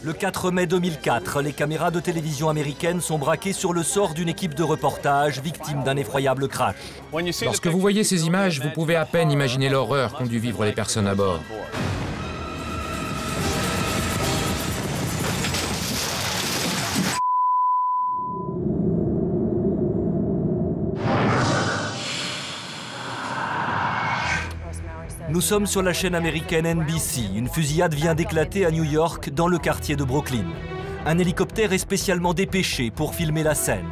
Le 4 mai 2004, les caméras de télévision américaines sont braquées sur le sort d'une équipe de reportage victime d'un effroyable crash. Lorsque vous voyez ces images, vous pouvez à peine imaginer l'horreur qu'ont dû vivre les personnes à bord. Nous sommes sur la chaîne américaine NBC. Une fusillade vient d'éclater à New York, dans le quartier de Brooklyn. Un hélicoptère est spécialement dépêché pour filmer la scène.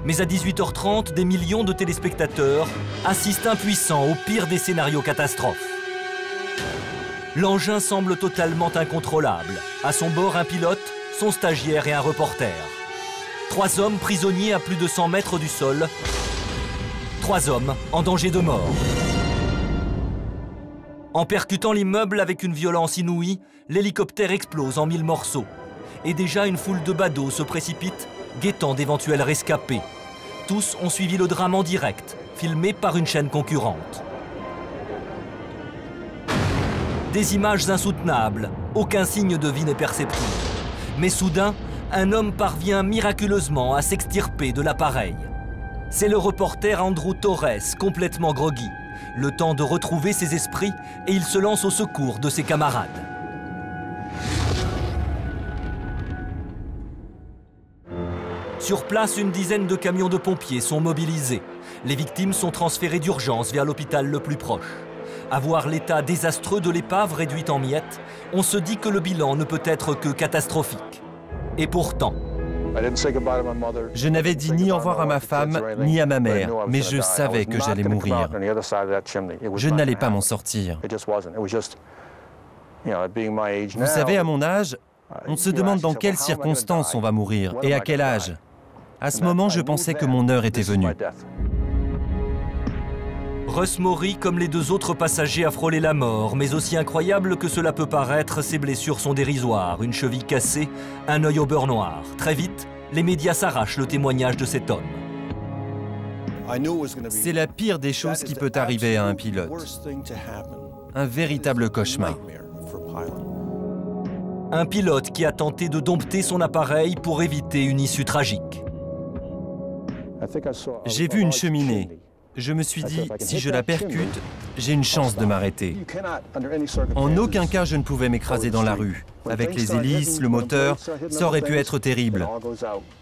Mais à 18h30, des millions de téléspectateurs assistent impuissants au pire des scénarios catastrophes. L'engin semble totalement incontrôlable. À son bord, un pilote, son stagiaire et un reporter. 3 hommes prisonniers à plus de 100 mètres du sol. 3 hommes en danger de mort. En percutant l'immeuble avec une violence inouïe, l'hélicoptère explose en 1000 morceaux. Et déjà une foule de badauds se précipite, guettant d'éventuels rescapés. Tous ont suivi le drame en direct, filmé par une chaîne concurrente. Des images insoutenables, aucun signe de vie n'est perceptible. Mais soudain, un homme parvient miraculeusement à s'extirper de l'appareil. C'est le reporter Andrew Torres, complètement groggy. Le temps de retrouver ses esprits et il se lance au secours de ses camarades. Sur place, une dizaine de camions de pompiers sont mobilisés. Les victimes sont transférées d'urgence vers l'hôpital le plus proche. À voir l'état désastreux de l'épave réduite en miettes, on se dit que le bilan ne peut être que catastrophique. Et pourtant... Je n'avais dit ni au revoir à ma femme, ni à ma mère, mais je savais que j'allais mourir. Je n'allais pas m'en sortir. Vous savez, à mon âge, on se demande dans quelles circonstances on va mourir et à quel âge. À ce moment, je pensais que mon heure était venue. Russ Maury, comme les 2 autres passagers, a frôlé la mort, mais aussi incroyable que cela peut paraître, ses blessures sont dérisoires. Une cheville cassée, un œil au beurre noir. Très vite, les médias s'arrachent le témoignage de cet homme. C'est la pire des choses qui peut arriver à un pilote. Un véritable cauchemar. Un pilote qui a tenté de dompter son appareil pour éviter une issue tragique. J'ai vu une cheminée. Je me suis dit, si je la percute, j'ai une chance de m'arrêter. En aucun cas, je ne pouvais m'écraser dans la rue. Avec les hélices, le moteur, ça aurait pu être terrible.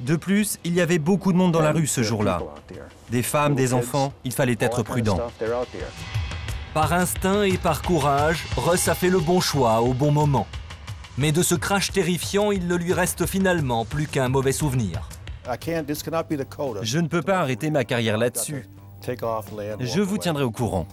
De plus, il y avait beaucoup de monde dans la rue ce jour-là. Des femmes, des enfants, il fallait être prudent. Par instinct et par courage, Russ a fait le bon choix au bon moment. Mais de ce crash terrifiant, il ne lui reste finalement plus qu'un mauvais souvenir. Je ne peux pas arrêter ma carrière là-dessus. Je vous tiendrai au courant.